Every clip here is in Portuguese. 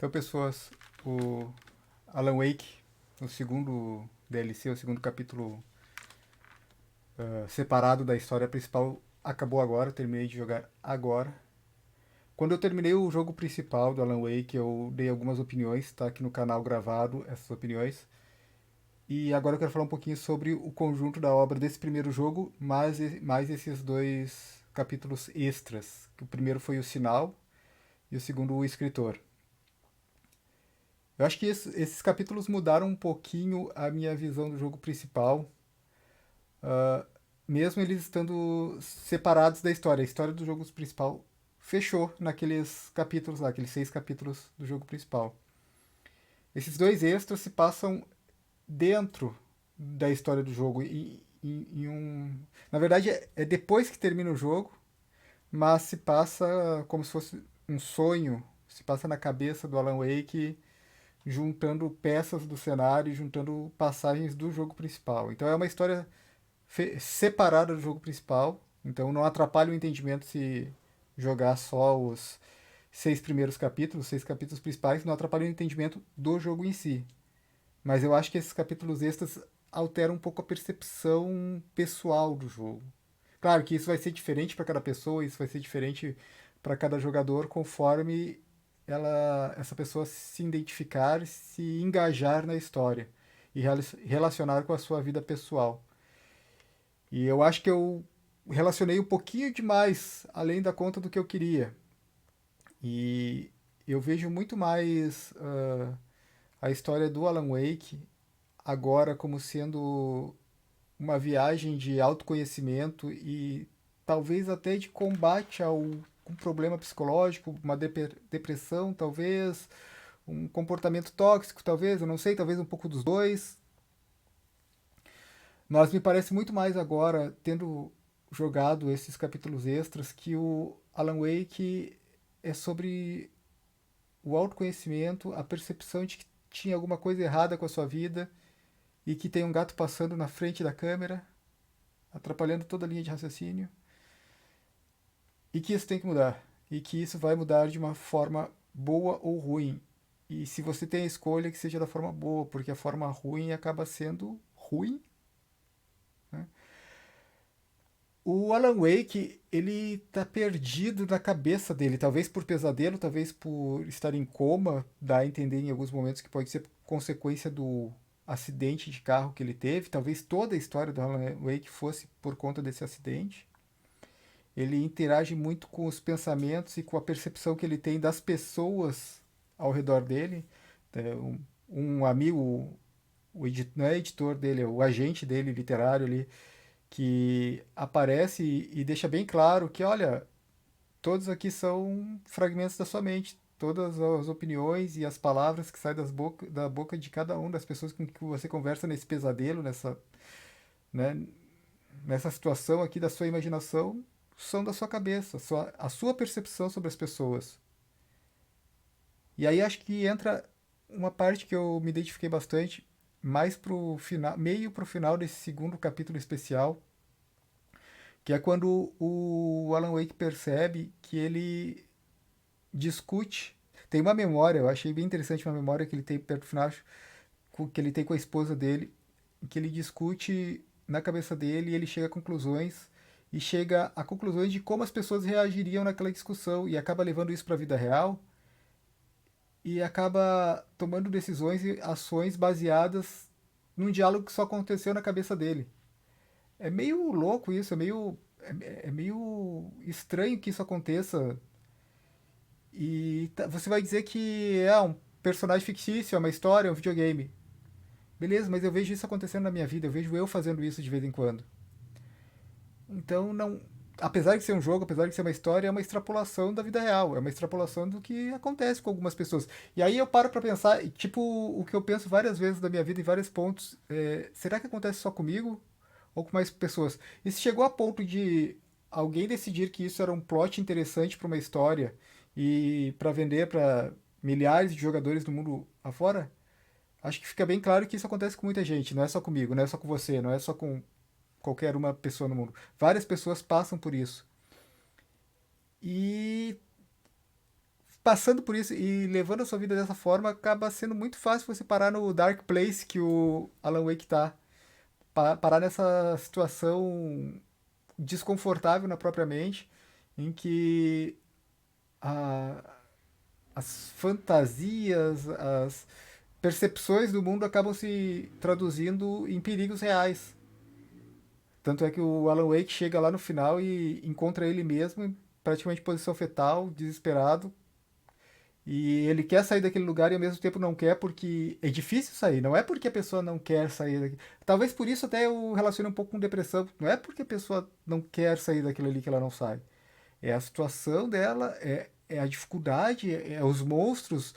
Então, pessoas, o Alan Wake, o segundo DLC, o segundo capítulo separado da história principal, acabou agora. Eu terminei de jogar agora. Quando eu terminei o jogo principal do Alan Wake, eu dei algumas opiniões, tá aqui no canal gravado essas opiniões. E agora eu quero falar um pouquinho sobre o conjunto da obra desse primeiro jogo, mais esses dois capítulos extras. O primeiro foi o Sinal e o segundo o Escritor. Eu acho que esses capítulos mudaram um pouquinho a minha visão do jogo principal, mesmo eles estando separados da história. A história do jogo principal fechou naqueles capítulos lá, aqueles 6 capítulos do jogo principal. Esses dois extras se passam dentro da história do jogo, em um... Na verdade, é depois que termina o jogo, mas se passa como se fosse um sonho, se passa na cabeça do Alan Wake, juntando peças do cenário, juntando passagens do jogo principal. Então é uma história separada do jogo principal, então não atrapalha o entendimento se jogar só os 6 primeiros capítulos, 6 capítulos principais, não atrapalha o entendimento do jogo em si. Mas eu acho que esses capítulos extras alteram um pouco a percepção pessoal do jogo. Claro que isso vai ser diferente para cada pessoa, isso vai ser diferente para cada jogador, conforme essa pessoa se identificar, se engajar na história e relacionar com a sua vida pessoal. E eu acho que eu relacionei um pouquinho demais além da conta do que eu queria. E eu vejo muito mais a história do Alan Wake agora como sendo uma viagem de autoconhecimento e talvez até de combate a um problema psicológico, uma depressão, talvez, um comportamento tóxico, talvez, eu não sei, talvez um pouco dos dois. Mas me parece muito mais agora, tendo jogado esses capítulos extras, que o Alan Wake é sobre o autoconhecimento, a percepção de que tinha alguma coisa errada com a sua vida e que tem um gato passando na frente da câmera, atrapalhando toda a linha de raciocínio, e que isso tem que mudar. E que isso vai mudar de uma forma boa ou ruim. E se você tem a escolha, que seja da forma boa, porque a forma ruim acaba sendo ruim. Né? O Alan Wake, ele tá perdido na cabeça dele, talvez por pesadelo, talvez por estar em coma, dá a entender em alguns momentos que pode ser consequência do acidente de carro que ele teve, talvez toda a história do Alan Wake fosse por conta desse acidente. Ele interage muito com os pensamentos e com a percepção que ele tem das pessoas ao redor dele. É, um amigo, não é editor dele, é o agente dele literário ali, que aparece e deixa bem claro que, olha, todos aqui são fragmentos da sua mente. Todas as opiniões e as palavras que saem da boca de cada uma das pessoas com que você conversa nesse pesadelo, né, nessa situação aqui da sua imaginação, são da sua cabeça, a sua percepção sobre as pessoas. E aí acho que entra uma parte que eu me identifiquei bastante, mais pro final, meio pro final desse segundo capítulo especial, que é quando o Alan Wake percebe que ele discute. Tem uma memória, eu achei bem interessante uma memória que ele tem perto do final, que ele tem com a esposa dele, que ele discute na cabeça dele e ele chega a conclusões e chega a conclusões de como as pessoas reagiriam naquela discussão e acaba levando isso para a vida real e acaba tomando decisões e ações baseadas num diálogo que só aconteceu na cabeça dele. É meio louco isso, é meio estranho que isso aconteça. E você vai dizer que é um personagem fictício, é uma história, é um videogame. Beleza, mas eu vejo isso acontecendo na minha vida, eu vejo eu fazendo isso de vez em quando. Então, não, apesar de ser um jogo, apesar de ser uma história, é uma extrapolação da vida real, é uma extrapolação do que acontece com algumas pessoas. E aí eu paro pra pensar, tipo, o que eu penso várias vezes na minha vida, em vários pontos, será que acontece só comigo ou com mais pessoas? E se chegou a ponto de alguém decidir que isso era um plot interessante para uma história e para vender para milhares de jogadores do mundo afora, acho que fica bem claro que isso acontece com muita gente, não é só comigo, não é só com você, não é só com qualquer uma pessoa no mundo. Várias pessoas passam por isso. E passando por isso e levando a sua vida dessa forma, acaba sendo muito fácil você parar no dark place que o Alan Wake tá. Parar nessa situação desconfortável na própria mente, em que a, as fantasias, as percepções do mundo acabam se traduzindo em perigos reais. Tanto é que o Alan Wake chega lá no final e encontra ele mesmo em praticamente posição fetal, desesperado. E ele quer sair daquele lugar e ao mesmo tempo não quer porque é difícil sair. Não é porque a pessoa não quer sair daqui. Talvez por isso até eu relaciono um pouco com depressão. Não é porque a pessoa não quer sair daquilo ali que ela não sai. É a situação dela, é a dificuldade, é os monstros,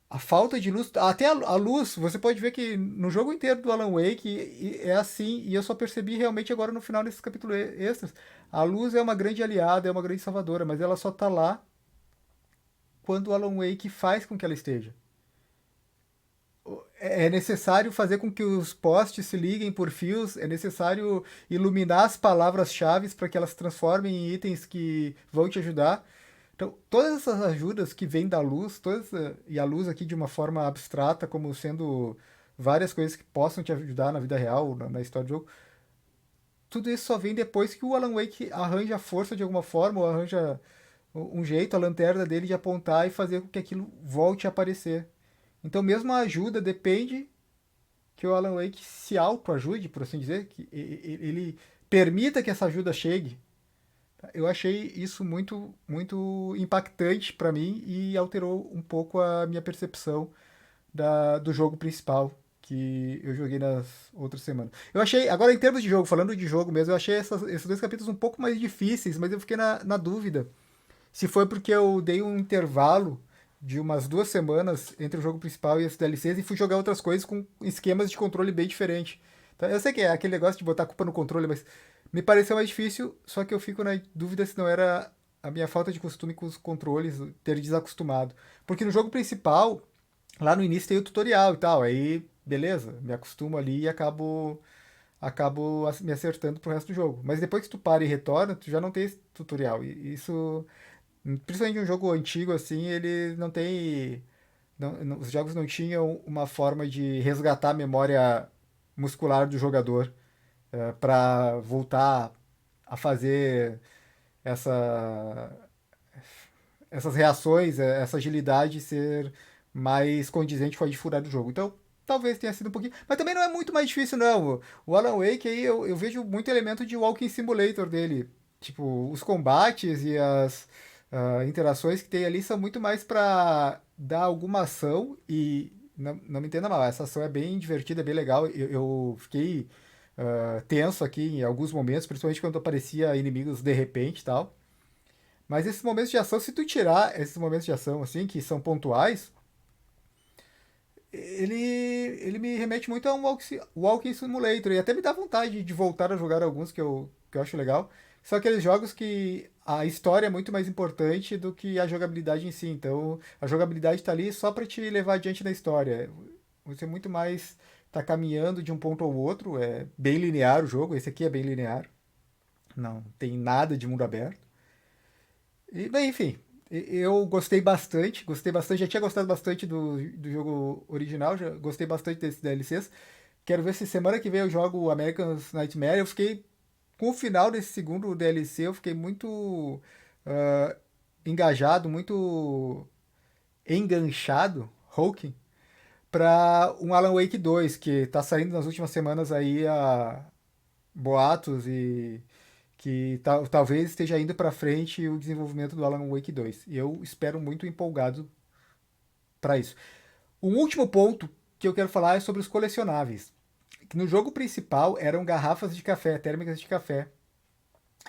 a falta de luz. Até a luz, você pode ver que no jogo inteiro do Alan Wake é assim, e eu só percebi realmente agora no final desses capítulos extras. A luz é uma grande aliada, é uma grande salvadora, mas ela só tá lá quando o Alan Wake faz com que ela esteja. É necessário fazer com que os postes se liguem por fios, é necessário iluminar as palavras-chave para que elas se transformem em itens que vão te ajudar. Então, todas essas ajudas que vêm da luz, e a luz aqui de uma forma abstrata, como sendo várias coisas que possam te ajudar na vida real, na história do jogo, tudo isso só vem depois que o Alan Wake arranja a força de alguma forma, ou arranja um jeito, a lanterna dele de apontar e fazer com que aquilo volte a aparecer. Então, mesmo a ajuda depende que o Alan Wake se autoajude, por assim dizer, que ele permita que essa ajuda chegue. Eu achei isso muito, muito impactante para mim e alterou um pouco a minha percepção do jogo principal que eu joguei nas outras semanas. Eu achei, agora em termos de jogo, falando de jogo mesmo, eu achei esses dois capítulos um pouco mais difíceis, mas eu fiquei na dúvida se foi porque eu dei um intervalo de umas 2 semanas entre o jogo principal e as DLCs e fui jogar outras coisas com esquemas de controle bem diferentes. Então, eu sei que é aquele negócio de botar a culpa no controle, mas me pareceu mais difícil, só que eu fico na dúvida se não era a minha falta de costume com os controles, ter desacostumado. Porque no jogo principal, lá no início tem o tutorial e tal, aí beleza, me acostumo ali e acabo me acertando pro resto do jogo. Mas depois que tu para e retorna, tu já não tem esse tutorial. E isso, principalmente um jogo antigo assim, ele não tem. Os jogos não tinham uma forma de resgatar a memória muscular do jogador para voltar a fazer essa, essas reações, essa agilidade ser mais condizente com a dificuldade do jogo. Então, talvez tenha sido um pouquinho. Mas também não é muito mais difícil, não. O Alan Wake aí eu vejo muito elemento de Walking Simulator dele. Tipo, os combates e as interações que tem ali são muito mais para dar alguma ação e. Não me entenda mal, essa ação é bem divertida, é bem legal. Eu fiquei tenso aqui em alguns momentos, principalmente quando aparecia inimigos de repente e tal. Mas esses momentos de ação, se tu tirar esses momentos de ação, assim, que são pontuais, ele me remete muito a um Walking Simulator. E até me dá vontade de voltar a jogar alguns que eu acho legal. São aqueles jogos que a história é muito mais importante do que a jogabilidade em si. Então, a jogabilidade tá ali só para te levar adiante na história. Você muito mais tá caminhando de um ponto ao outro. É bem linear o jogo. Esse aqui é bem linear. Não tem nada de mundo aberto. E, bem, enfim, eu gostei bastante, já tinha gostado bastante do jogo original, já gostei bastante desses DLCs. Quero ver se semana que vem eu jogo o American's Nightmare. Eu fiquei, com o final desse segundo DLC, eu fiquei muito ah, engajado, muito enganchado, Hawking, para um Alan Wake 2, que tá saindo nas últimas semanas aí a boatos e que talvez esteja indo para frente o desenvolvimento do Alan Wake 2. E eu espero muito empolgado para isso. Um último ponto que eu quero falar é sobre os colecionáveis. Que no jogo principal eram garrafas de café, térmicas de café.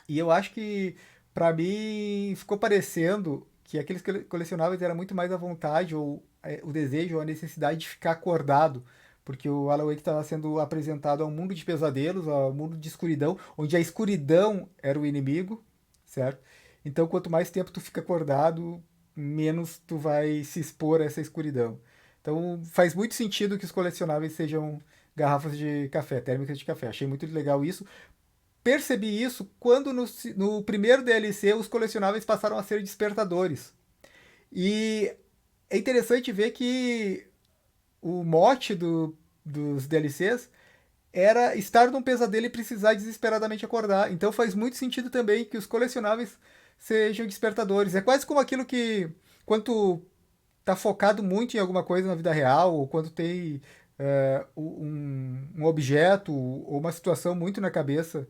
E eu acho que para mim ficou parecendo que aqueles colecionáveis era muito mais a vontade ou o desejo ou a necessidade de ficar acordado, porque o Alan Wake estava sendo apresentado a um mundo de pesadelos, a um mundo de escuridão, onde a escuridão era o inimigo, certo? Então, quanto mais tempo tu fica acordado, menos tu vai se expor a essa escuridão. Então, faz muito sentido que os colecionáveis sejam garrafas de café, térmicas de café. Achei muito legal isso, percebi isso quando no primeiro DLC os colecionáveis passaram a ser despertadores. E é interessante ver que o mote dos DLCs era estar num pesadelo e precisar desesperadamente acordar. Então faz muito sentido também que os colecionáveis sejam despertadores. É quase como aquilo que, quando tu tá focado muito em alguma coisa na vida real, ou quando tem um objeto ou uma situação muito na cabeça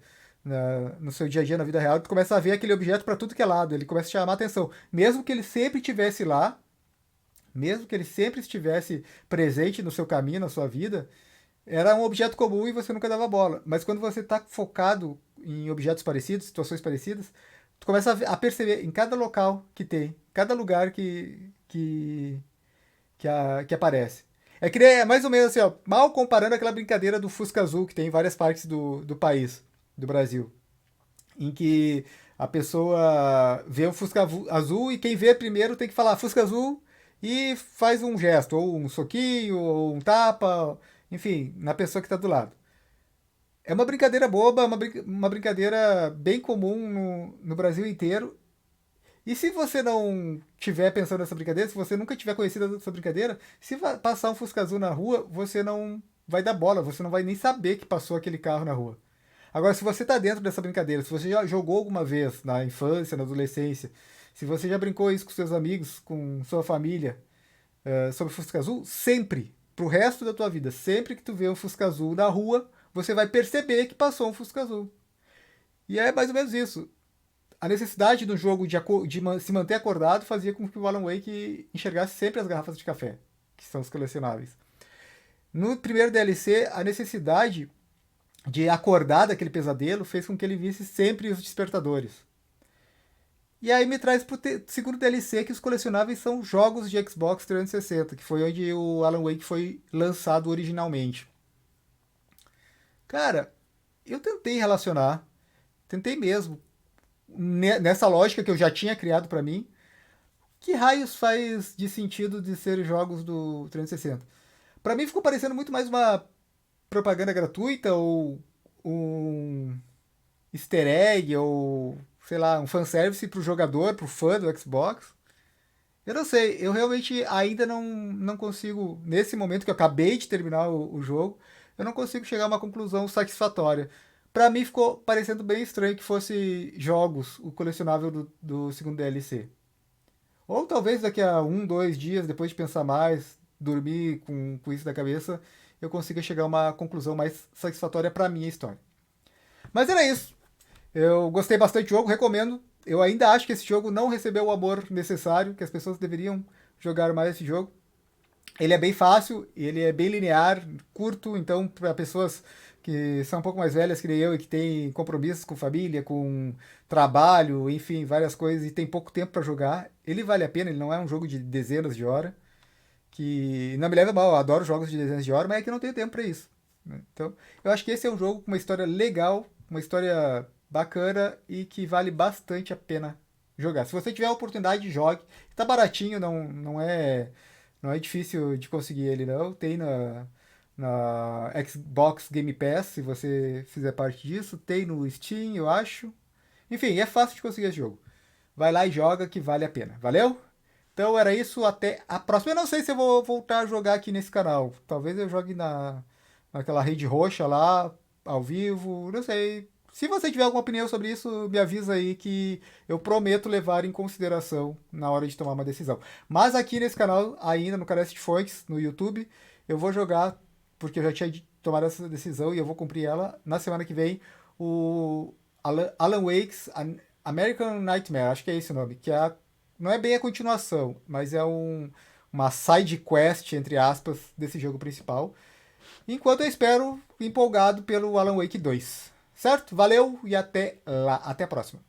no seu dia a dia, na vida real, tu começa a ver aquele objeto para tudo que é lado, ele começa a chamar a atenção. Mesmo que ele sempre estivesse lá, mesmo que ele sempre estivesse presente no seu caminho, na sua vida, era um objeto comum e você nunca dava bola. Mas quando você está focado em objetos parecidos, situações parecidas, tu começa a perceber em cada local que tem, cada lugar que aparece. É que é mais ou menos assim, ó, mal comparando aquela brincadeira do Fusca Azul que tem em várias partes do país, do Brasil, em que a pessoa vê o Fusca Azul e quem vê primeiro tem que falar Fusca Azul e faz um gesto, ou um soquinho, ou um tapa, enfim, na pessoa que está do lado. É uma brincadeira boba, uma brincadeira bem comum no Brasil inteiro. E se você não tiver pensando nessa brincadeira, se você nunca tiver conhecido essa brincadeira, se passar um Fusca Azul na rua, você não vai dar bola, você não vai nem saber que passou aquele carro na rua. Agora, se você está dentro dessa brincadeira, se você já jogou alguma vez na infância, na adolescência, se você já brincou isso com seus amigos, com sua família, sobre Fusca Azul, sempre, pro resto da tua vida, sempre que tu vê um Fusca Azul na rua, você vai perceber que passou um Fusca Azul. E é mais ou menos isso. A necessidade do jogo de se manter acordado fazia com que o Alan Wake enxergasse sempre as garrafas de café, que são os colecionáveis. No primeiro DLC, a necessidade de acordar daquele pesadelo fez com que ele visse sempre os despertadores. E aí me traz pro segundo DLC que os colecionáveis são jogos de Xbox 360, que foi onde o Alan Wake foi lançado originalmente. Cara, eu tentei relacionar, tentei mesmo, nessa lógica que eu já tinha criado para mim, que raios faz de sentido de ser jogos do 360? Para mim ficou parecendo muito mais uma propaganda gratuita ou um easter egg ou sei lá, um fanservice pro jogador, pro fã do Xbox. Eu não sei, eu realmente ainda não consigo, nesse momento que eu acabei de terminar o jogo, eu não consigo chegar a uma conclusão satisfatória. Pra mim ficou parecendo bem estranho que fosse jogos, o colecionável do segundo DLC. Ou talvez daqui a 1, 2 dias, depois de pensar mais, dormir com isso na cabeça, eu consiga chegar a uma conclusão mais satisfatória pra minha história. Mas era isso. Eu gostei bastante do jogo, recomendo. Eu ainda acho que esse jogo não recebeu o amor necessário, que as pessoas deveriam jogar mais esse jogo. Ele é bem fácil, ele é bem linear, curto, então para pessoas que são um pouco mais velhas que nem eu e que têm compromissos com família, com trabalho, enfim, várias coisas e tem pouco tempo para jogar, ele vale a pena, ele não é um jogo de dezenas de horas, que não me leva mal, eu adoro jogos de dezenas de horas, mas é que eu não tenho tempo para isso, né? Então, eu acho que esse é um jogo com uma história legal, uma história bacana e que vale bastante a pena jogar. Se você tiver a oportunidade, jogue. Tá baratinho, não é difícil de conseguir ele, não. Tem na Xbox Game Pass, se você fizer parte disso. Tem no Steam, eu acho. Enfim, é fácil de conseguir esse jogo. Vai lá e joga que vale a pena. Valeu? Então era isso, até a próxima. Eu não sei se eu vou voltar a jogar aqui nesse canal. Talvez eu jogue naquela rede roxa lá, ao vivo, não sei. Se você tiver alguma opinião sobre isso, me avisa aí que eu prometo levar em consideração na hora de tomar uma decisão. Mas aqui nesse canal, ainda no Carece de Fontes, no YouTube, eu vou jogar, porque eu já tinha tomado essa decisão e eu vou cumprir ela na semana que vem, o Alan Wake's American Nightmare, acho que é esse o nome, não é bem a continuação, mas é uma side quest, entre aspas, desse jogo principal. Enquanto eu espero empolgado pelo Alan Wake 2. Certo? Valeu e até lá. Até a próxima.